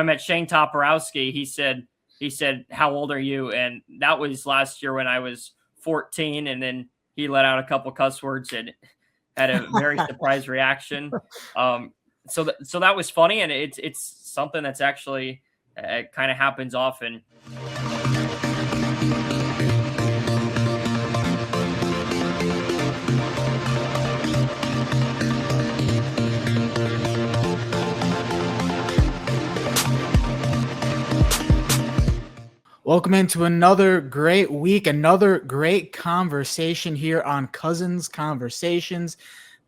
met Shane Toporowski, he said, "How old are you?" And that was last year when I was 14, and then he let out a couple cuss words and had a very surprised reaction. So that was funny, and it's something that's actually kind of happens often. Welcome into another great week, another great conversation here on Cousins Conversations.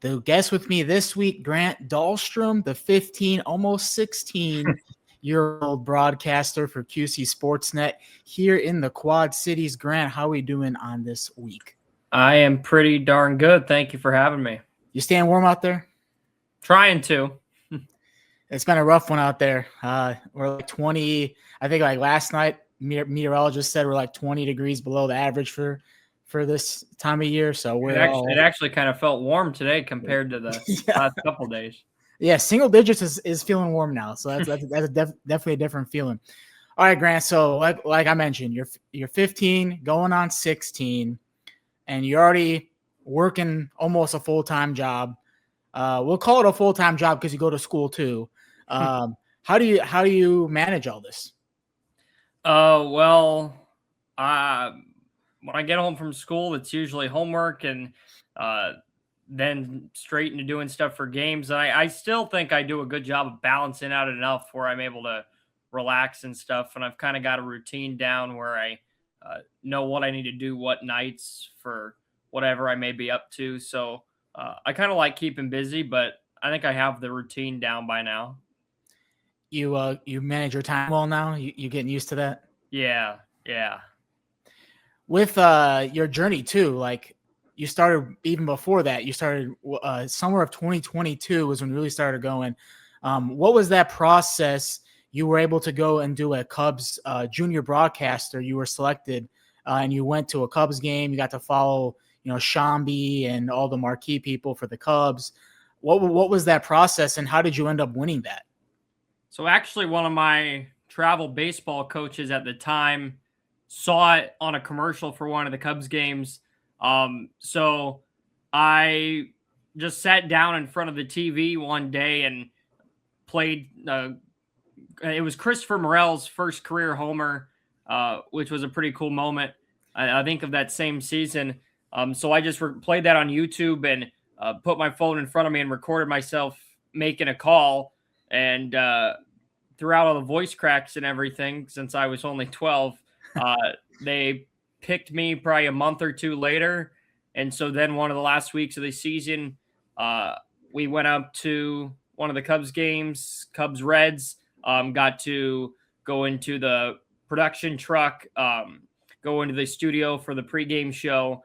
The guest with me this week, Grant Dahlstrom, the 15, almost 16-year-old broadcaster for QC SportsNet here in the Quad Cities. Grant, how are we doing on this week? I am pretty darn good. Thank you for having me. You staying warm out there? Trying to. It's been a rough one out there. We're like 20, I think like last night, meteorologist said we're like 20 degrees below the average for this time of year. So it actually kind of felt warm today compared to the last couple days. Yeah, single digits is feeling warm now. So that's definitely a different feeling. All right, Grant. So like I mentioned, you're 15, going on 16, and you're already working almost a full-time job. We'll call it a full-time job because you go to school too. How do you manage all this? Well, when I get home from school, it's usually homework and then straight into doing stuff for games. And I still think I do a good job of balancing out enough where I'm able to relax and stuff. And I've kind of got a routine down where I know what I need to do, what nights for whatever I may be up to. So I kind of like keeping busy, but I think I have the routine down by now. You manage your time well now? You getting used to that? Yeah. With your journey too, like you started even before that. You started summer of 2022 was when you really started going. What was that process? You were able to go and do a Cubs junior broadcaster. You were selected, and you went to a Cubs game. You got to follow, Shambi and all the marquee people for the Cubs. What was that process, and how did you end up winning that? So actually, one of my travel baseball coaches at the time saw it on a commercial for one of the Cubs games. So I just sat down in front of the TV one day and played. It was Christopher Morel's first career homer, which was a pretty cool moment. I think of that same season. So I just played that on YouTube and put my phone in front of me and recorded myself making a call. And throughout all the voice cracks and everything, since I was only 12, they picked me probably a month or two later. And so then one of the last weeks of the season, we went up to one of the Cubs games, Cubs Reds, got to go into the production truck, go into the studio for the pregame show,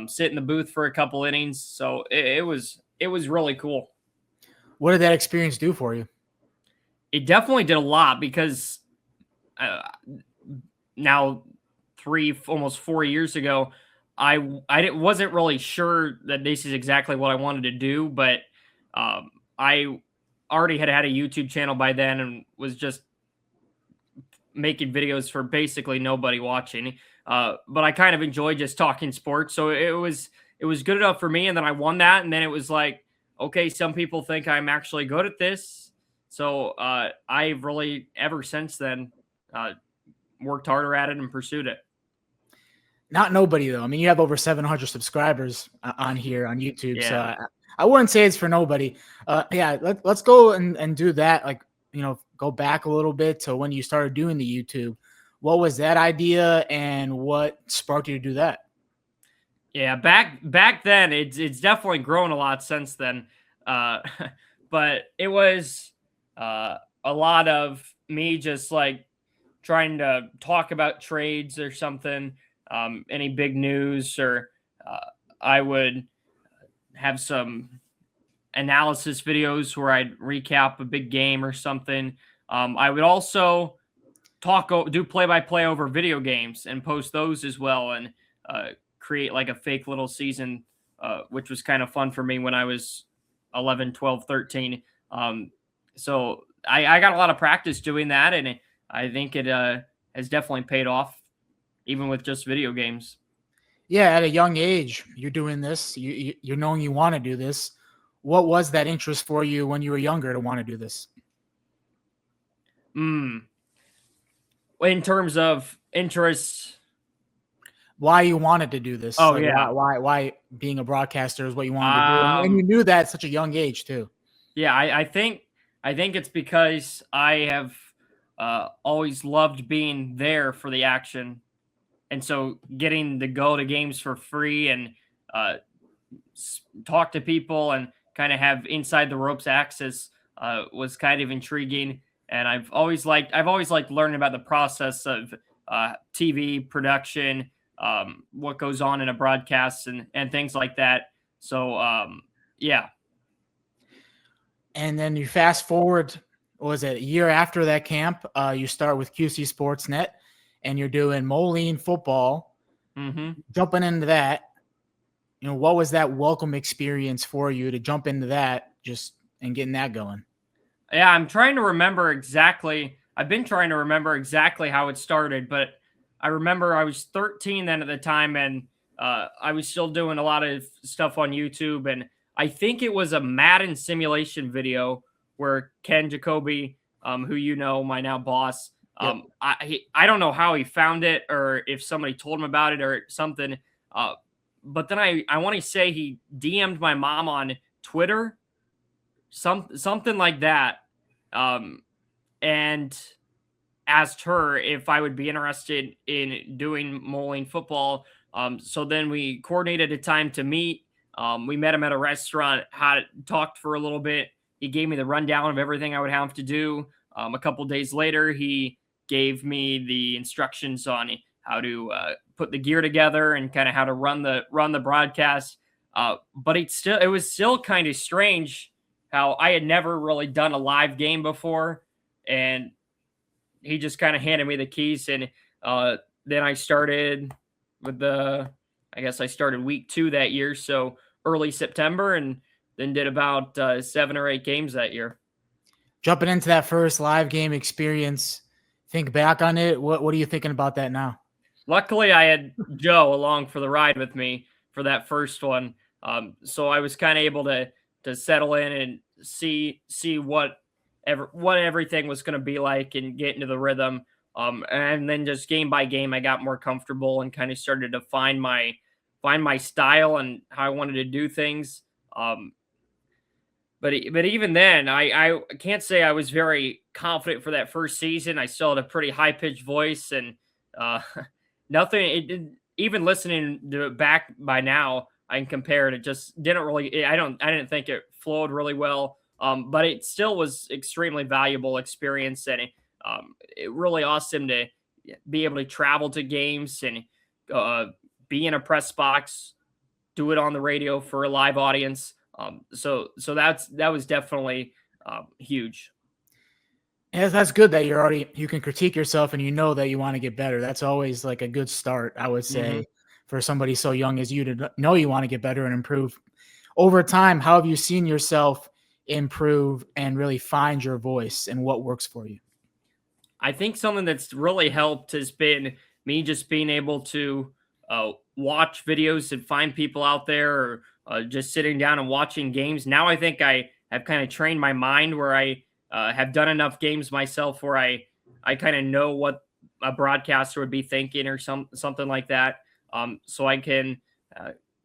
sit in the booth for a couple innings. So it was really cool. What did that experience do for you? It definitely did a lot because now almost 4 years ago, I wasn't really sure that this is exactly what I wanted to do, but I already had a YouTube channel by then and was just making videos for basically nobody watching. But I kind of enjoyed just talking sports. So it was good enough for me. And then I won that. And then it was like, okay, some people think I'm actually good at this. So I've really, ever since then, worked harder at it and pursued it. Not nobody, though. I mean, you have over 700 subscribers on here on YouTube. Yeah. So I wouldn't say it's for nobody. Let's go and do that. Like, go back a little bit to when you started doing the YouTube. What was that idea and what sparked you to do that? Yeah, back then, it's definitely grown a lot since then. But it was a lot of me just like trying to talk about trades or something, any big news, or I would have some analysis videos where I'd recap a big game or something. I would also do play-by-play over video games and post those as well, and create like a fake little season, which was kind of fun for me when I was 11, 12, 13. So I got a lot of practice doing that, and I think it has definitely paid off, even with just video games. Yeah, at a young age, you're doing this. You're knowing you want to do this. What was that interest for you when you were younger to want to do this? In terms of interests. Why you wanted to do this? Oh Like yeah. why being a broadcaster is what you wanted to do, and you Um, knew that at such a young age too. yeah, I think it's because I have always loved being there for the action, and so getting to go to games for free and uh, talk to people and kind of have inside the ropes access was kind of intriguing. And I've always liked learning about the process of TV production, what goes on in a broadcast, and things like that. So yeah. And then you fast forward, what was it, a year after that camp? You start with QC SportsNet, and you're doing Moline football. Mm-hmm. Jumping into that, what was that welcome experience for you to jump into that just and getting that going? Yeah, I'm trying to remember exactly. I've been trying to remember exactly how it started, but I remember I was 13 then at the time, and I was still doing a lot of stuff on YouTube. And I think it was a Madden simulation video where Ken Jacoby, who my now boss, Yep. I don't know how he found it or if somebody told him about it or something. But then I want to say he DM'd my mom on Twitter, something like that, and asked her if I would be interested in doing Moline football. So then we coordinated a time to meet. We met him at a restaurant, talked for a little bit. He gave me the rundown of everything I would have to do. A couple days later, he gave me the instructions on how to put the gear together and kind of how to run the broadcast. But it was still kind of strange how I had never really done a live game before, and he just kind of handed me the keys, and then I started I guess I started week 2 that year, so early September, and then did about 7 or 8 games that year. Jumping into that first live game experience, think back on it. What are you thinking about that now? Luckily, I had Joe along for the ride with me for that first one, so I was kind of able to settle in and see what everything was going to be like and get into the rhythm. And then just game by game, I got more comfortable and kind of started to find my style and how I wanted to do things. But even then, I can't say I was very confident for that first season. I still had a pretty high pitched voice, and nothing. It didn't, even listening to it back by now, I can compare it. It just didn't really. I didn't think it flowed really well. But it still was extremely valuable experience, and it really awesome to be able to travel to games and be in a press box, do it on the radio for a live audience. So that was definitely huge. Yeah, that's good that you can critique yourself and you know that you want to get better. That's always like a good start, I would say, Mm-hmm. for somebody so young as you to know you want to get better and improve. Over time, how have you seen yourself improve and really find your voice and what works for you? I think something that's really helped has been me just being able to watch videos and find people out there, or just sitting down and watching games. Now I think I have kind of trained my mind where I have done enough games myself where I kind of know what a broadcaster would be thinking or something like that. So I can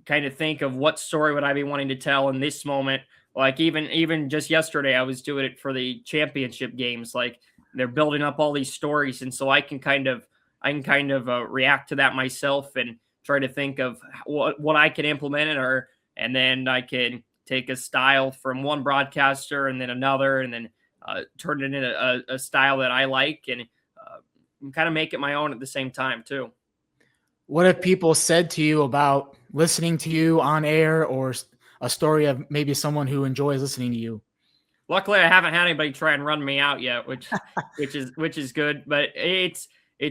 kind of think of what story would I be wanting to tell in this moment. Like even just yesterday, I was doing it for the championship games. Like they're building up all these stories, and so I can kind of react to that myself and try to think of what I can implement it, and then I can take a style from one broadcaster and then another, and then turn it into a style that I like, and kind of make it my own at the same time too. What have people said to you about listening to you on air, or a story of maybe someone who enjoys listening to you? Luckily, I haven't had anybody try and run me out yet, which is good. But it's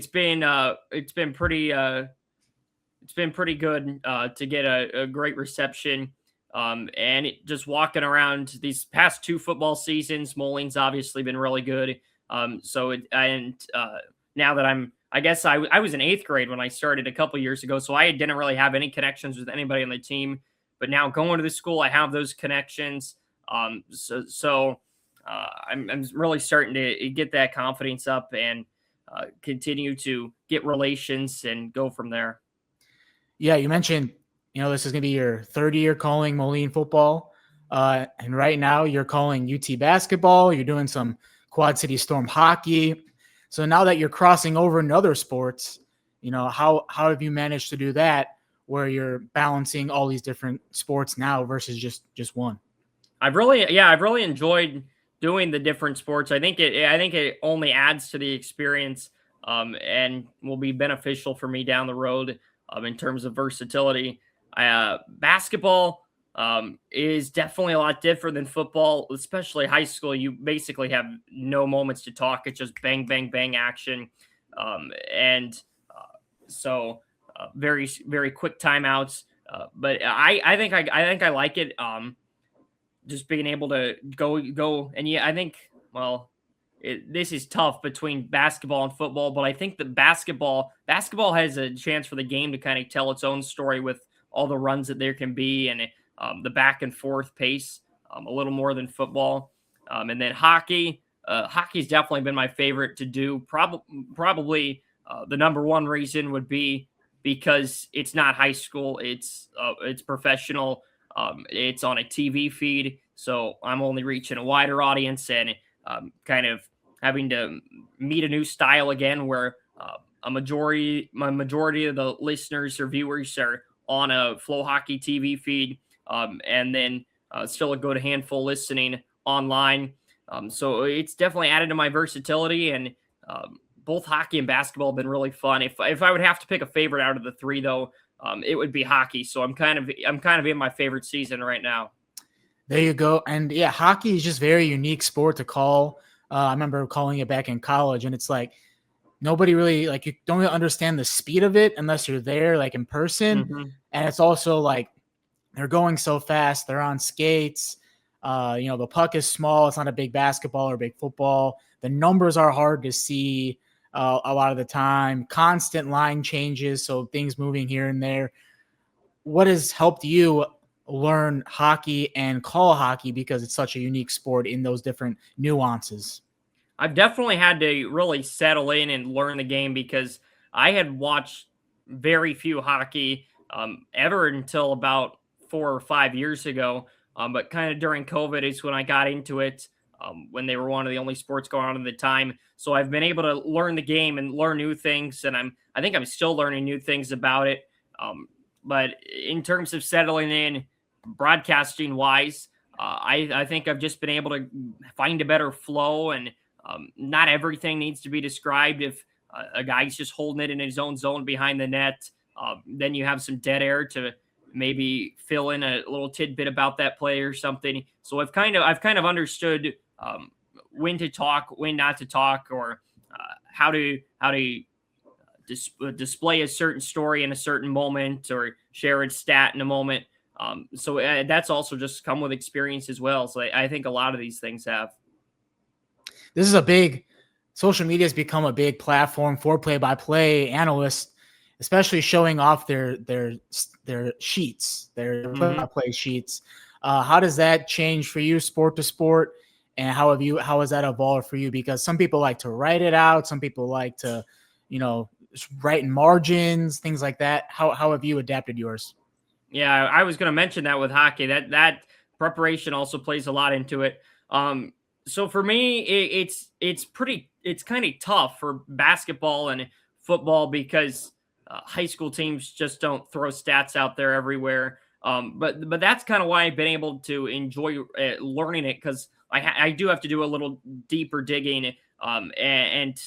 been pretty good to get a great reception. And just walking around these past 2 football seasons, Moline's obviously been really good. Now that I guess I was in 8th grade when I started a couple years ago, so I didn't really have any connections with anybody on the team. But now going to the school, I have those connections. I'm really starting to get that confidence up and continue to get relations and go from there. Yeah, you mentioned, this is going to be your third year calling Moline football. And right now you're calling UT basketball. You're doing some Quad City Storm hockey. So now that you're crossing over into other sports, how have you managed to do that where you're balancing all these different sports now versus just one? I've really enjoyed doing the different sports. I think it only adds to the experience, and will be beneficial for me down the road, in terms of versatility. Basketball is definitely a lot different than football, especially high school. You basically have no moments to talk. It's just bang, bang, bang action, and so very, very quick timeouts. But I think I like it. Just being able to go and yeah, I think this is tough between basketball and football, but I think that basketball has a chance for the game to kind of tell its own story with all the runs that there can be and the back and forth pace, a little more than football. And then hockey's definitely been my favorite to do. Probably the number one reason would be because it's not high school, it's professional. It's on a TV feed, so I'm only reaching a wider audience and kind of having to meet a new style again where my majority of the listeners or viewers are on a Flow Hockey TV feed, and then still a good handful listening online. So it's definitely added to my versatility, and both hockey and basketball have been really fun. If I would have to pick a favorite out of the three, though, it would be hockey. So I'm kind of in my favorite season right now. There you go. And yeah, hockey is just very unique sport to call. I remember calling it back in college, and it's like nobody really you don't really understand the speed of it unless you're there in person. Mm-hmm. And it's also they're going so fast. They're on skates. The puck is small. It's not a big basketball or big football. The numbers are hard to see a lot of the time. Constant line changes, so things moving here and there. What has helped you learn hockey and call hockey because it's such a unique sport in those different nuances? I've definitely had to really settle in and learn the game because I had watched very few hockey ever until about 4 or 5 years ago. But kind of during COVID is when I got into it, when they were one of the only sports going on at the time. So I've been able to learn the game and learn new things, and I think I'm still learning new things about it. But in terms of settling in, broadcasting wise, I think I've just been able to find a better flow, and not everything needs to be described. If a guy's just holding it in his own zone behind the net, then you have some dead air to maybe fill in a little tidbit about that play or something. So I've kind of understood when to talk, when not to talk, or how to display a certain story in a certain moment or share a stat in a moment. So that's also just come with experience as well. So I think a lot of these things have. This is social media has become a big platform for play-by-play analysts, especially showing off their sheets, their play-by-play sheets. How does that change for you, sport to sport? And how has that evolved for you? Because some people like to write it out. Some people like to, write in margins, things like that. How have you adapted yours? Yeah, I was going to mention that with hockey, that preparation also plays a lot into it. So for me, it's kind of tough for basketball and football because high school teams just don't throw stats out there everywhere. But that's kind of why I've been able to enjoy learning it, because I do have to do a little deeper digging and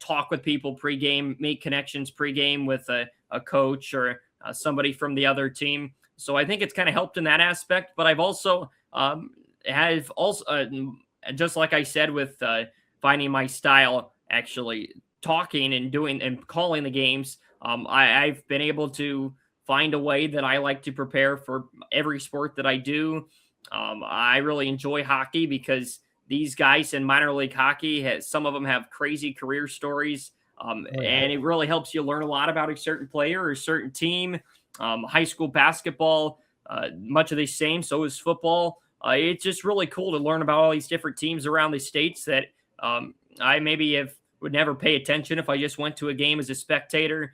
talk with people pregame, make connections pregame with a coach or somebody from the other team. So I think it's kind of helped in that aspect. But I've also just like I said with finding my style, actually talking and doing and calling the games. I've been able to find a way that I like to prepare for every sport that I do. I really enjoy hockey because these guys in minor league hockey, some of them have crazy career stories. Oh, yeah. And it really helps you learn a lot about a certain player or a certain team. High school basketball, much of the same. So is football. It's just really cool to learn about all these different teams around the states that I maybe would never pay attention if I just went to a game as a spectator.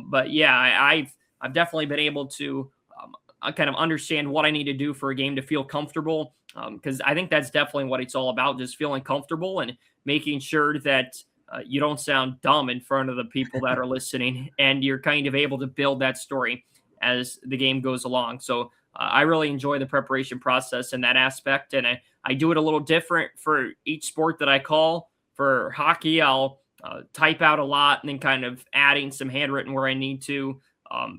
But yeah, I've definitely been able to kind of understand what I need to do for a game to feel comfortable. Because I think that's definitely what it's all about, just feeling comfortable and making sure that you don't sound dumb in front of the people that are listening, and you're kind of able to build that story as the game goes along. So I really enjoy the preparation process in that aspect, and I do it a little different for each sport that I call. For hockey, I'll type out a lot and then kind of adding some handwritten where I need to.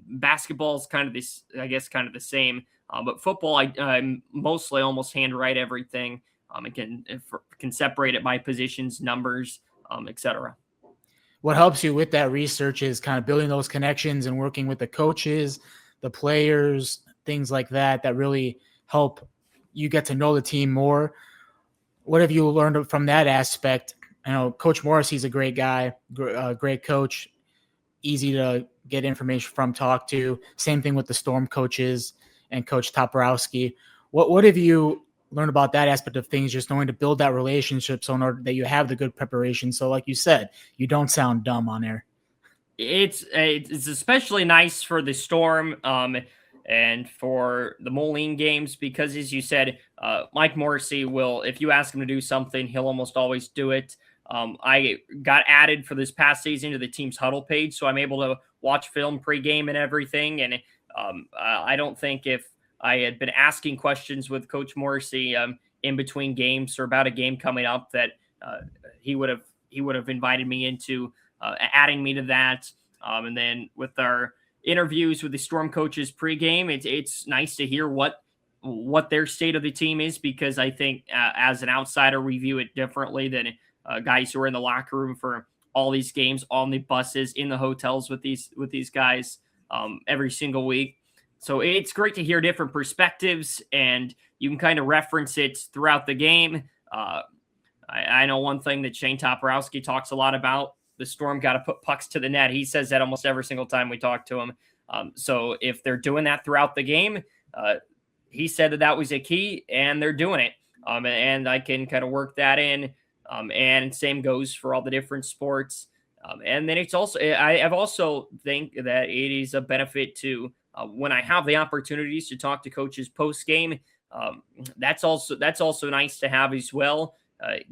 Basketball is kind of this, I guess, kind of the same. But football, I mostly almost handwrite everything. And can separate it by positions, numbers, etc. What helps you with that research is kind of building those connections and working with the coaches, the players, things like that, that really help you get to know the team more. What have you learned from that aspect? I know Coach Morrissey's a great guy, great coach, easy to get information from, talk to. Same thing with the Storm coaches and Coach Toporowski. What have you learned about that aspect of things, just knowing to build that relationship so in order that you have the good preparation? So like you said, you don't sound dumb on air. It's especially nice for the Storm and for the Moline games because, as you said, Mike Morrissey will, if you ask him to do something, he'll almost always do it. I got added for this past season to the team's huddle page, so I'm able to watch film pregame and everything. And I don't think if I had been asking questions with Coach Morrissey in between games or about a game coming up that he would have invited me into adding me to that. And then with our interviews with the Storm coaches pregame, it's nice to hear what their state of the team is, because I think as an outsider, we view it differently than guys who are in the locker room for all these games, on the buses, in the hotels with these guys every single week. So it's great to hear different perspectives, and you can kind of reference it throughout the game. I know one thing that Shane Toporowski talks a lot about: the Storm got to put pucks to the net. He says that almost every single time we talk to him. So if they're doing that throughout the game, he said that was a key, and they're doing it. And I can kind of work that in. And same goes for all the different sports. And then it's also, I've also think that it is a benefit to when I have the opportunities to talk to coaches post game. That's also nice to have as well.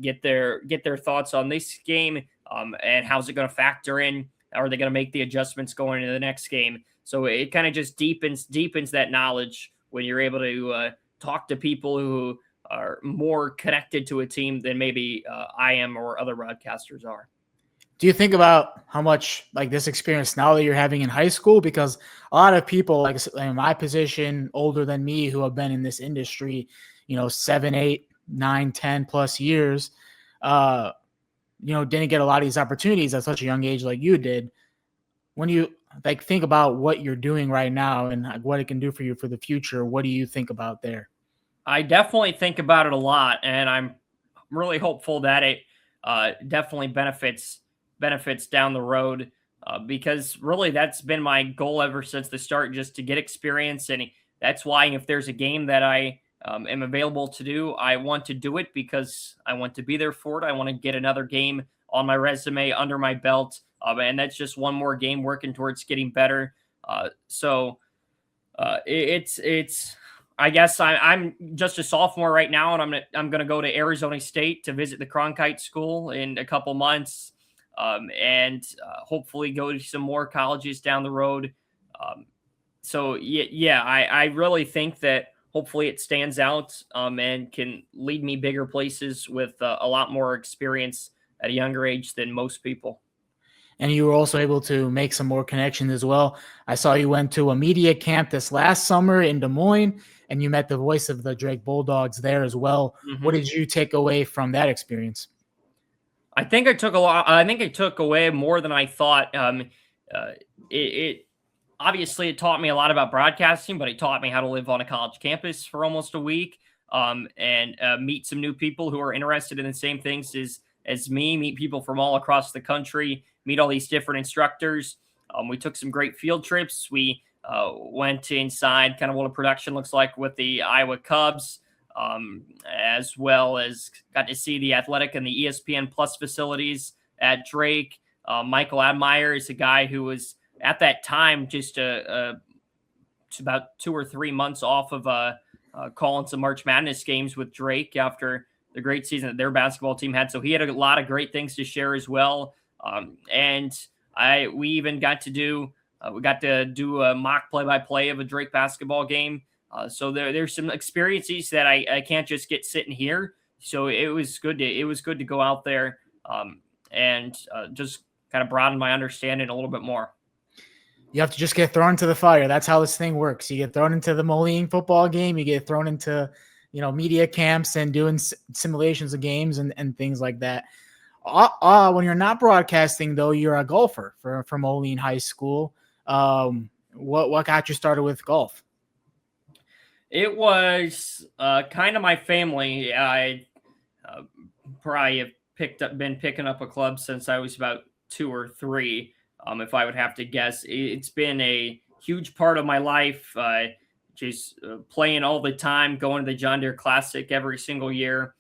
Get their thoughts on this game and how's it going to factor in. Are they going to make the adjustments going into the next game? So it kind of just deepens that knowledge when you're able to talk to people who are more connected to a team than maybe I am or other broadcasters are. Do you think about how much like this experience now that you're having in high school? Because a lot of people like in my position, older than me, who have been in this industry, 7, 8, 9, 10 plus years, didn't get a lot of these opportunities at such a young age like you did. When you think about what you're doing right now and what it can do for you for the future, what do you think about there? I definitely think about it a lot, and I'm really hopeful that it definitely benefits down the road because really that's been my goal ever since the start, just to get experience. And that's why if there's a game that I am available to do, I want to do it because I want to be there for it. I want to get another game on my resume under my belt. And that's just one more game working towards getting better. It's I guess I'm just a sophomore right now, and I'm gonna go to Arizona State to visit the Cronkite School in a couple months, and hopefully go to some more colleges down the road. I really think that hopefully it stands out and can lead me bigger places with a lot more experience at a younger age than most people. And you were also able to make some more connections as well. I saw you went to a media camp this last summer in Des Moines, and you met the voice of the Drake Bulldogs there as well. Mm-hmm. What did you take away from that experience? I think I took a lot. I think I took away more than I thought. obviously it taught me a lot about broadcasting, but it taught me how to live on a college campus for almost a week, and meet some new people who are interested in the same things as me, meet people from all across the country, meet all these different instructors. We took some great field trips. We went inside kind of what a production looks like with the Iowa Cubs, as well as got to see the athletic and the ESPN Plus facilities at Drake. Michael Admire is a guy who was at that time just about 2 or 3 months off of calling some March Madness games with Drake after the great season that their basketball team had. So he had a lot of great things to share as well. And we even got to do a mock play-by-play of a Drake basketball game. So there's some experiences that I can't just get sitting here. So it was good to go out there and just kind of broaden my understanding a little bit more. You have to just get thrown into the fire. That's how this thing works. You get thrown into the Moline football game. You get thrown into, media camps and doing simulations of games and things like that. When you're not broadcasting, though, you're a golfer for Moline High School. What got you started with golf? It was kind of my family. I probably have been picking up a club since I was about 2 or 3. If I would have to guess, it's been a huge part of my life. Just playing all the time, going to the John Deere Classic every single year.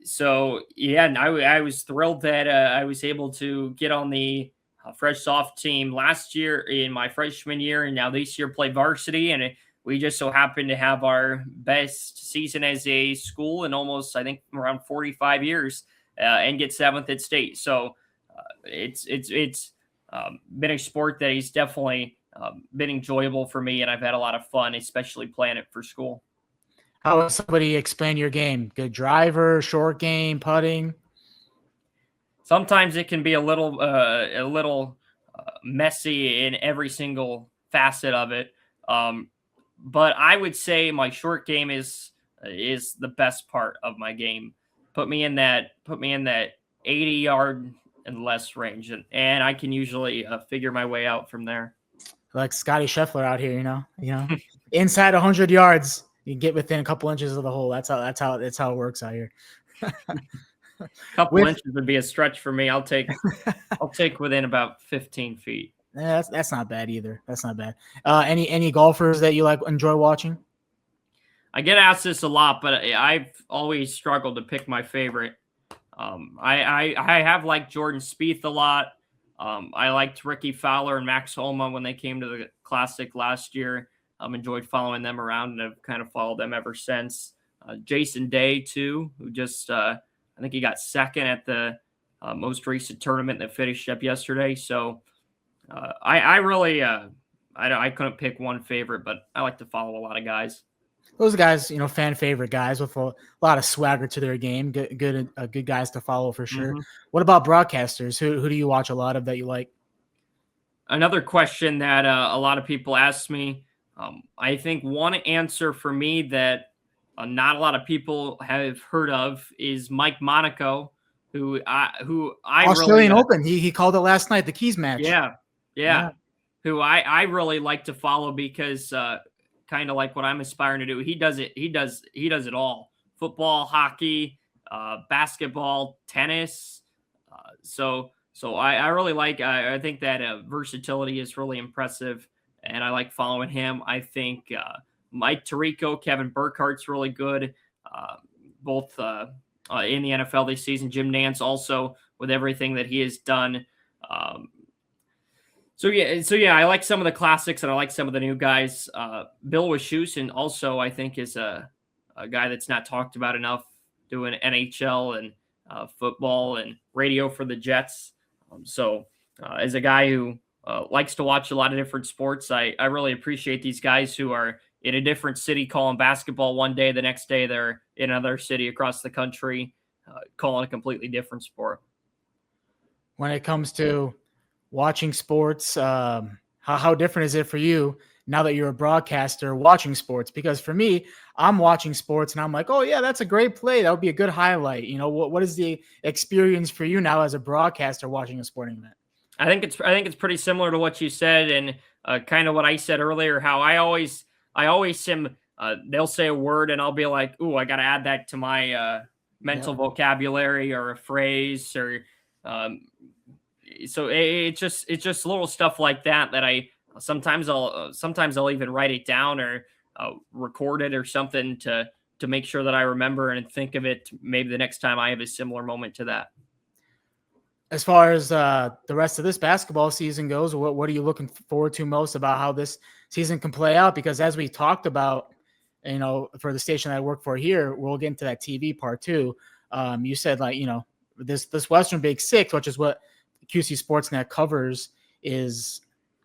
So yeah, and I was thrilled that I was able to get on the fresh soft team last year in my freshman year, and now this year play varsity. And we just so happened to have our best season as a school in almost, I think, around 45 years, and get 7th at state. So it's been a sport that is definitely been enjoyable for me, and I've had a lot of fun, especially playing it for school. How would somebody explain your game? Good driver, short game, putting? Sometimes it can be a little messy in every single facet of it. But I would say my short game is the best part of my game. Put me in that 80-yard and less range, and I can usually figure my way out from there. Like Scotty Scheffler out here, inside 100 yards, you get within a couple inches of the hole. That's how it works out here. A couple inches would be a stretch for me. I'll take within about 15 feet. Yeah, that's not bad either. That's not bad. Any golfers that you enjoy watching? I get asked this a lot, but I've always struggled to pick my favorite. I have liked Jordan Spieth a lot. I liked Ricky Fowler and Max Homa when they came to the Classic last year. Enjoyed following them around and have kind of followed them ever since. Jason Day too, who just I think he got second at the most recent tournament that finished up yesterday. So I really I couldn't pick one favorite, but I like to follow a lot of guys. Those guys, fan favorite guys with a lot of swagger to their game. Good guys to follow for sure. Mm-hmm. What about broadcasters? Who do you watch a lot of that you like? Another question that a lot of people ask me. I think one answer for me that not a lot of people have heard of is Mike Monaco, who I Australian really, Open. He called it last night, the Keys match. Yeah. Who I really like to follow because kind of like what I'm aspiring to do. He does it all: football, hockey, basketball, tennis. So I really like. I think that versatility is really impressive, and I like following him. I think Mike Tirico, Kevin Burkhardt's really good, both in the NFL this season. Jim Nantz also with everything that he has done. So yeah, I like some of the classics and I like some of the new guys. Bill Wischusen also I think is a guy that's not talked about enough, doing NHL and football and radio for the Jets. As a guy who likes to watch a lot of different sports, I really appreciate these guys who are in a different city calling basketball one day, the next day they're in another city across the country calling a completely different sport. When it comes to watching sports, how different is it for you now that you're a broadcaster watching sports? Because for me, I'm watching sports and I'm like, oh yeah, that's a great play. That would be a good highlight. What is the experience for you now as a broadcaster watching a sporting event? I think it's pretty similar to what you said, and kind of what I said earlier. How I always am. They'll say a word, and I'll be like, "Ooh, I got to add that to my mental Yep. vocabulary or a phrase." Or um, so it's just little stuff like that that I sometimes I'll even write it down or record it or something to make sure that I remember and think of it maybe the next time I have a similar moment to that. As far as the rest of this basketball season goes, what are you looking forward to most about how this season can play out? Because as we talked about, for the station that I work for here, we'll get into that TV part too. You said this Western Big Six, which is what QC SportsNet covers, is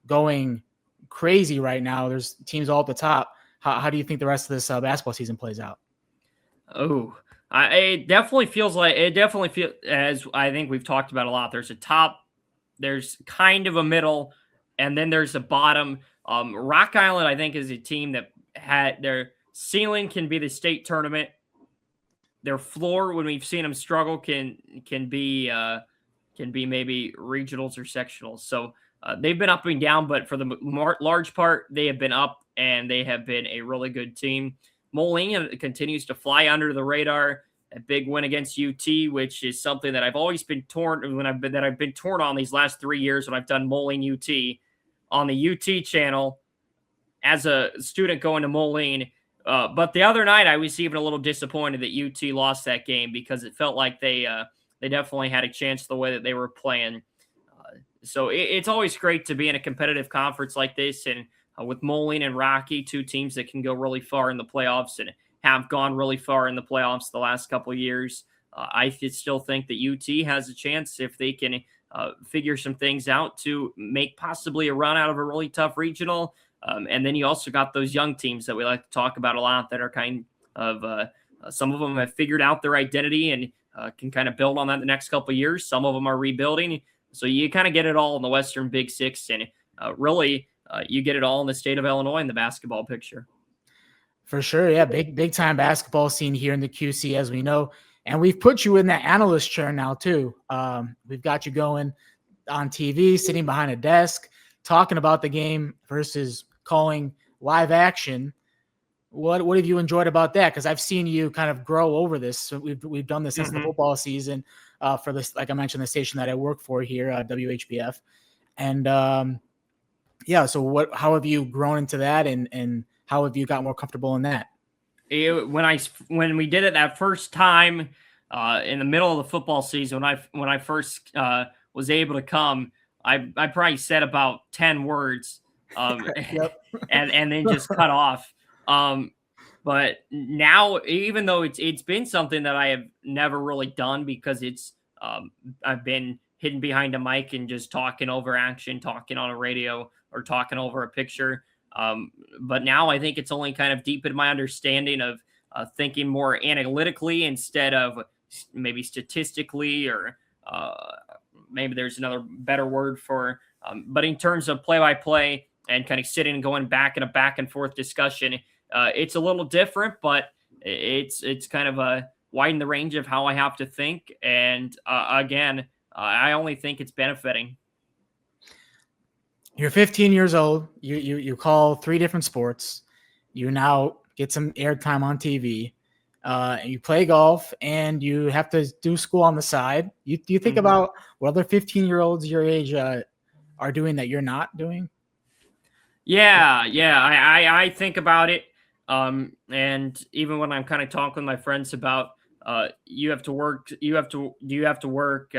going crazy right now. There's teams all at the top. How do you think the rest of this basketball season plays out? Oh, it definitely feels like as I think we've talked about a lot. There's a top, there's kind of a middle, and then there's a bottom. Rock Island, I think, is a team that had their ceiling can be the state tournament. Their floor, when we've seen them struggle, can be maybe regionals or sectionals. So they've been up and down, but for the large part, they have been up and they have been a really good team. Moline continues to fly under the radar. A big win against UT, which is something that I've always been torn when I've been torn on these last 3 years when I've done Moline UT on the UT channel as a student going to Moline. But the other night, I was even a little disappointed that UT lost that game because it felt like they definitely had a chance the way that they were playing. So it's always great to be in a competitive conference like this, and with Moline and Rocky, two teams that can go really far in the playoffs and have gone really far in the playoffs the last couple of years. I still think that UT has a chance if they can figure some things out to make possibly a run out of a really tough regional. And then you also got those young teams that we like to talk about a lot that are kind of some of them have figured out their identity and can kind of build on that the next couple of years. Some of them are rebuilding. So you kind of get it all in the Western Big Six, and really you get it all in the state of Illinois in the basketball picture. For sure, yeah, big time basketball scene here in the QC, as we know, and we've put you in that analyst chair now too. We've got you going on TV, sitting behind a desk, talking about the game versus calling live action. What have you enjoyed about that? Because I've seen you kind of grow over this. So we've done this since the football season for this, like I mentioned, the station that I work for here, WHBF, and yeah. So how have you grown into that, and how have you got more comfortable in that? When we did it that first time in the middle of the football season, when I first was able to come, I probably said about 10 words, and then just cut off. But now, even though it's been something that I have never really done because I've been hidden behind a mic and just talking over action, talking on a radio or talking over a picture. But now I think it's only kind of deepened my understanding of thinking more analytically instead of maybe statistically, or maybe there's another better word for. But in terms of play-by-play and kind of sitting and going back in a back and forth discussion, it's a little different, but it's kind of widen the range of how I have to think. And again, I only think it's benefiting. You're 15 years old. You call 3 different sports. You now get some airtime on TV. You play golf, and you have to do school on the side. You think about what other 15-year-olds your age are doing that you're not doing? Yeah. I think about it. And even when I'm kind of talking with my friends about you have to work, do you have to work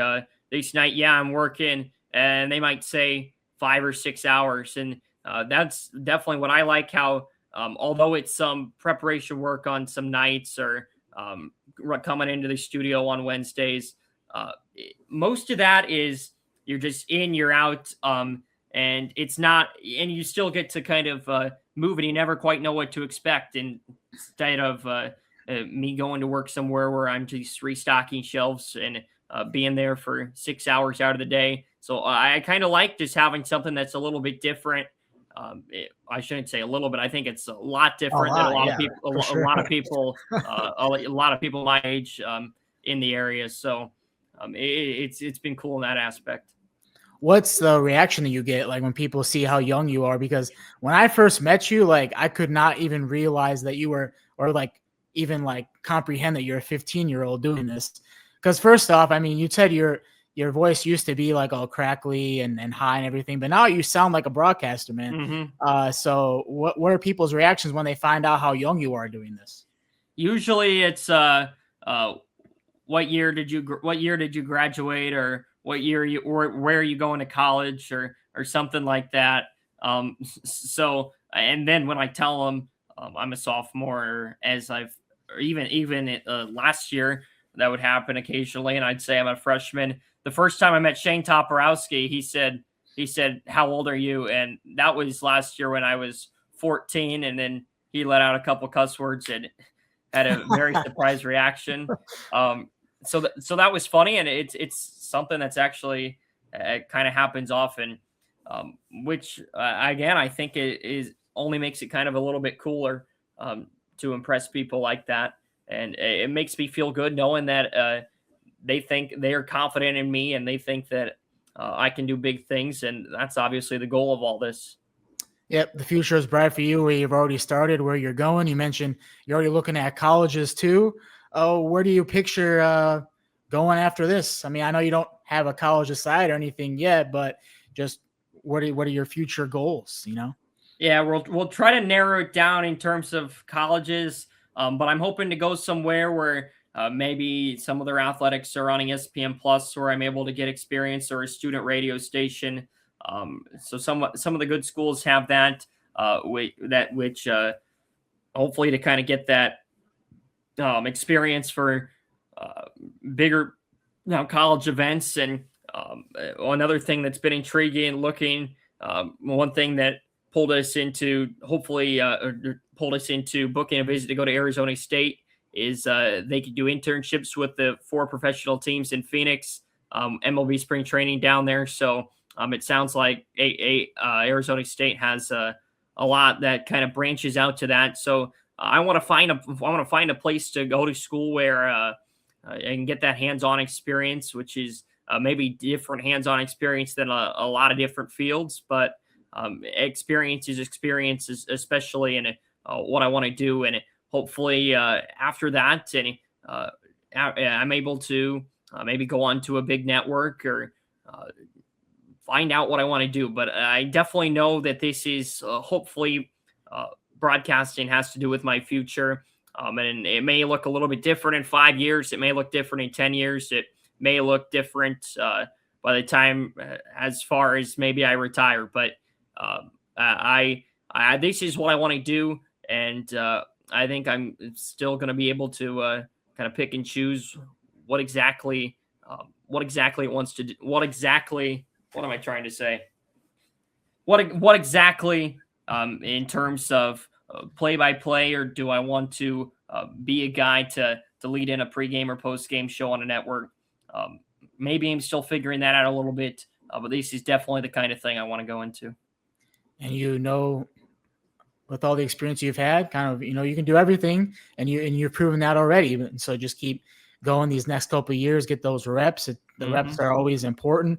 this night? Yeah, I'm working. And they might say 5 or 6 hours. And that's definitely what I like, how although it's some preparation work on some nights or coming into the studio on Wednesdays, most of that is you're just in, you're out, and it's not, and you still get to kind of move, and you never quite know what to expect. And instead of me going to work somewhere where I'm just restocking shelves and being there for 6 hours out of the day. So I kind of like just having something that's a little bit different. I shouldn't say a little bit. I think it's a lot different than a lot of people. A lot of people, a lot of people my age in the area. So it's been cool in that aspect. what's the reaction that you get like when people see how young you are? Because when I first met you, like I could not even realize that you were, or like even like comprehend that you're a 15-year-old doing this. Because first off, I mean, you said your voice used to be like all crackly and high and everything, but now you sound like a broadcaster, man. So what are people's reactions when they find out how young you are doing this? Usually it's what year did you graduate, or what year you, or where are you going to college, or something like that. So and then when I tell them I'm a sophomore, as I've, or even last year, that would happen occasionally, and I'd say I'm a freshman. The first time I met Shane Toporowski, he said, "How old are you?" And that was last year when I was 14, and then he let out a couple cuss words and had a very surprised reaction. So that was funny, and it's something that's actually kind of happens often, which again I think it is only makes it kind of a little bit cooler, to impress people like that, and it makes me feel good knowing that they think they are confident in me, and they think that I can do big things, and that's obviously the goal of all this. Yep, the future is bright for you. Where you've already started, where you're going. You mentioned you're already looking at colleges too. Oh, where do you picture going after this? I mean, I know you don't have a college aside or anything yet, but just what are your future goals? You know? Yeah, we'll try to narrow it down in terms of colleges, but I'm hoping to go somewhere where maybe some of their athletics are on ESPN Plus, where I'm able to get experience, or a student radio station. So some of the good schools have that, which hopefully to kind of get that experience for uh, bigger, college events. And another thing that's been intriguing, looking, one thing that pulled us into hopefully or pulled us into booking a visit to go to Arizona State is they could do internships with the 4 professional teams in Phoenix, MLB spring training down there. So it sounds like Arizona State has a lot that kind of branches out to that. So I want to find a place to go to school where and get that hands-on experience, which is maybe different hands-on experience than a lot of different fields, but experiences, especially in what I want to do. And hopefully after that, and I'm able to maybe go on to a big network, or find out what I want to do. But I definitely know that this is hopefully broadcasting has to do with my future. And it may look a little bit different in 5 years. It may look different in 10 years. It may look different by the time, as far as maybe I retire. But this is what I want to do. And I think I'm still going to be able to kind of pick and choose what exactly it wants to do. What am I trying to say? What exactly in terms of play by play, or do I want to be a guy to lead in a pregame or postgame show on a network? Maybe I'm still figuring that out a little bit, but this is definitely the kind of thing I want to go into. And with all the experience you've had, kind of, you can do everything, and you've proven that already. And so just keep going these next couple of years, get those reps. The reps are always important.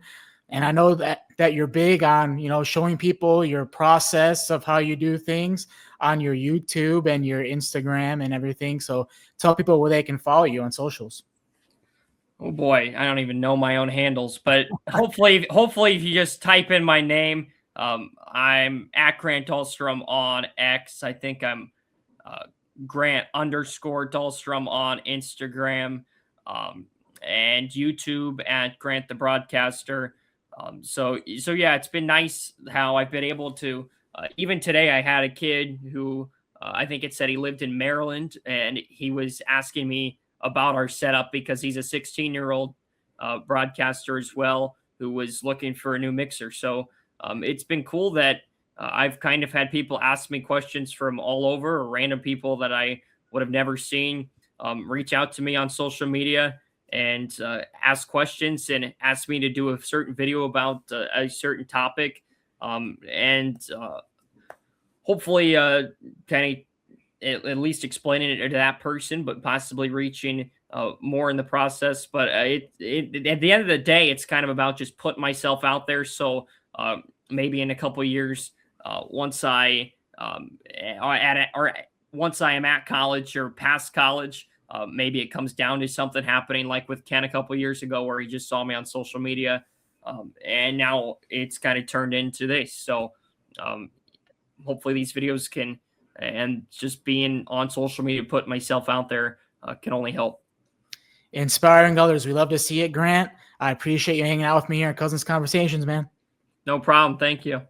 And I know that you're big on, showing people your process of how you do things on your YouTube and your Instagram and everything. So tell people where they can follow you on socials. Oh boy, I don't even know my own handles, but hopefully if you just type in my name, I'm at Grant Dahlstrom on X. I think I'm Grant_Dahlstrom on Instagram, and YouTube at Grant the Broadcaster. So yeah, it's been nice how I've been able to. Even today, I had a kid who I think it said he lived in Maryland, and he was asking me about our setup because he's a 16-year-old broadcaster as well, who was looking for a new mixer. So it's been cool that I've kind of had people ask me questions from all over, or random people that I would have never seen reach out to me on social media and ask questions and ask me to do a certain video about a certain topic, and hopefully kind of at least explaining it to that person, but possibly reaching more in the process. But at the end of the day, it's kind of about just putting myself out there. So maybe in a couple of years, once I once I am at college or past college, maybe it comes down to something happening like with Ken a couple of years ago, where he just saw me on social media, and now it's kind of turned into this. So hopefully these videos and just being on social media, putting myself out there, can only help. Inspiring others. We love to see it, Grant. I appreciate you hanging out with me here at Cousins Conversations, man. No problem. Thank you.